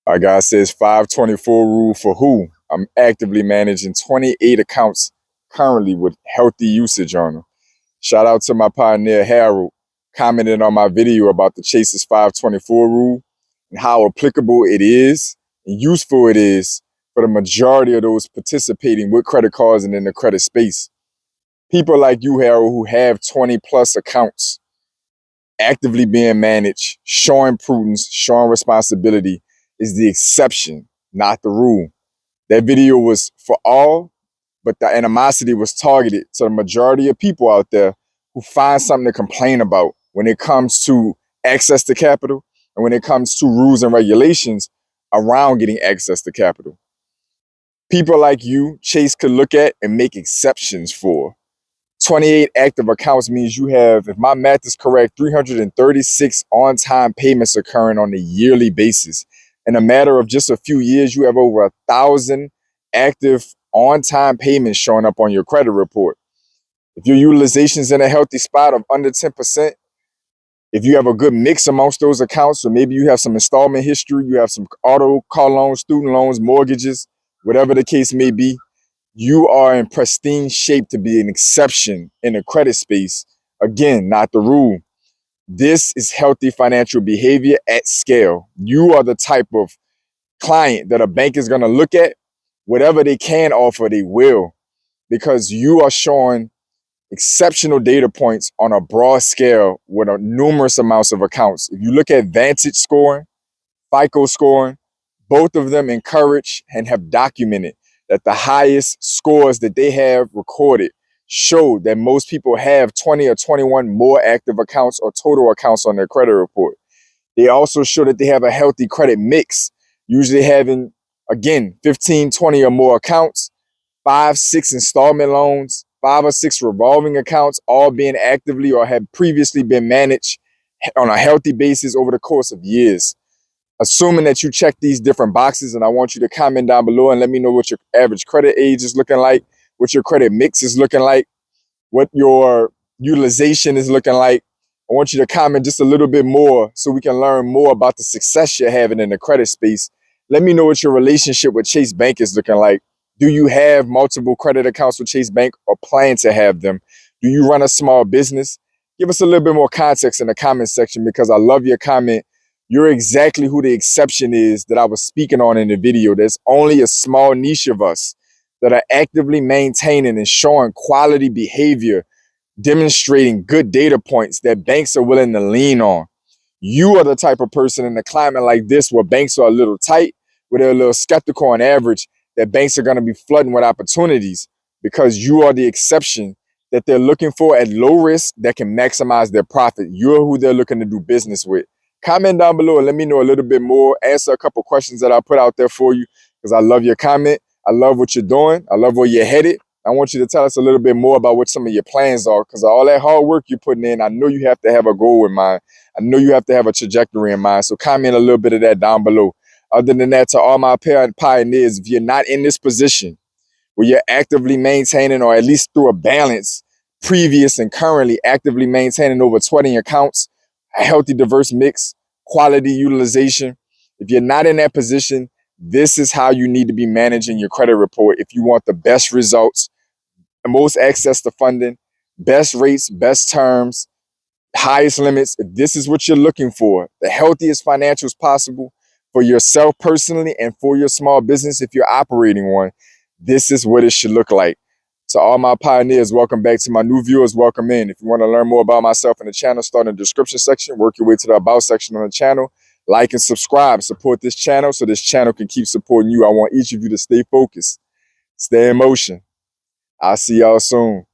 Our guy says 524 rule for who? I'm actively managing 28 accounts currently with healthy usage on them. Shout out to my pioneer Harold, commenting on my video about the Chase's 524 rule and how applicable it is and useful it is for the majority of those participating with credit cards and in the credit space. People like you, Harold, who have 20 plus accounts actively being managed, showing prudence, showing responsibility is the exception, not the rule. That video was for all, but the animosity was targeted to the majority of people out there who find something to complain about when it comes to access to capital and when it comes to rules and regulations around getting access to capital. People like you, Chase could look at and make exceptions for. 28 active accounts means you have, if my math is correct, 336 on-time payments occurring on a yearly basis. In a matter of just a few years, you have over 1,000 active on-time payments showing up on your credit report. If your utilization is in a healthy spot of under 10%, if you have a good mix amongst those accounts, or maybe you have some installment history, you have some auto car loans, student loans, mortgages, whatever the case may be, you are in pristine shape to be an exception in the credit space. Again, not the rule. This is healthy financial behavior at scale. You are the type of client that a bank is going to look at. Whatever they can offer, they will, because you are showing exceptional data points on a broad scale with a numerous amounts of accounts. If you look at Vantage scoring, FICO scoring, both of them encourage and have documented that the highest scores that they have recorded show that most people have 20 or 21 more active accounts or total accounts on their credit report. They also show that they have a healthy credit mix, usually having, again, 15, 20 or more accounts, 5, 6 installment loans, 5 or 6 revolving accounts, all being actively or have previously been managed on a healthy basis over the course of years. Assuming that you check these different boxes, and I want you to comment down below and let me know what your average credit age is looking like, what your credit mix is looking like, what your utilization is looking like. I want you to comment just a little bit more so we can learn more about the success you're having in the credit space. Let me know what your relationship with Chase Bank is looking like. Do you have multiple credit accounts with Chase Bank or plan to have them? Do you run a small business? Give us a little bit more context in the comment section, because I love your comment. You're exactly who the exception is that I was speaking on in the video. There's only a small niche of us that are actively maintaining and showing quality behavior, demonstrating good data points that banks are willing to lean on. You are the type of person in a climate like this where banks are a little tight, where they're a little skeptical on average, that banks are going to be flooding with opportunities, because you are the exception that they're looking for at low risk that can maximize their profit. You're who they're looking to do business with. Comment down below and let me know a little bit more. Answer a couple questions that I put out there for you, because I love your comment. I love what you're doing. I love where you're headed. I want you to tell us a little bit more about what some of your plans are, because all that hard work you're putting in, I know you have to have a goal in mind. I know you have to have a trajectory in mind. So comment a little bit of that down below. Other than that, to all my pioneers, if you're not in this position where you're actively maintaining, or at least through a balance, previous and currently actively maintaining over 20 accounts, a healthy, diverse mix, quality utilization. If you're not in that position, this is how you need to be managing your credit report if you want the best results, most access to funding, best rates, best terms, highest limits. If this is what you're looking for, the healthiest financials possible for yourself personally and for your small business, if you're operating one, this is what it should look like. To all my pioneers, welcome back. To my new viewers, welcome in. If you want to learn more about myself and the channel, start in the description section, work your way to the about section on the channel, like and subscribe, support this channel so this channel can keep supporting you. I want each of you to stay focused, stay in motion. I'll see y'all soon.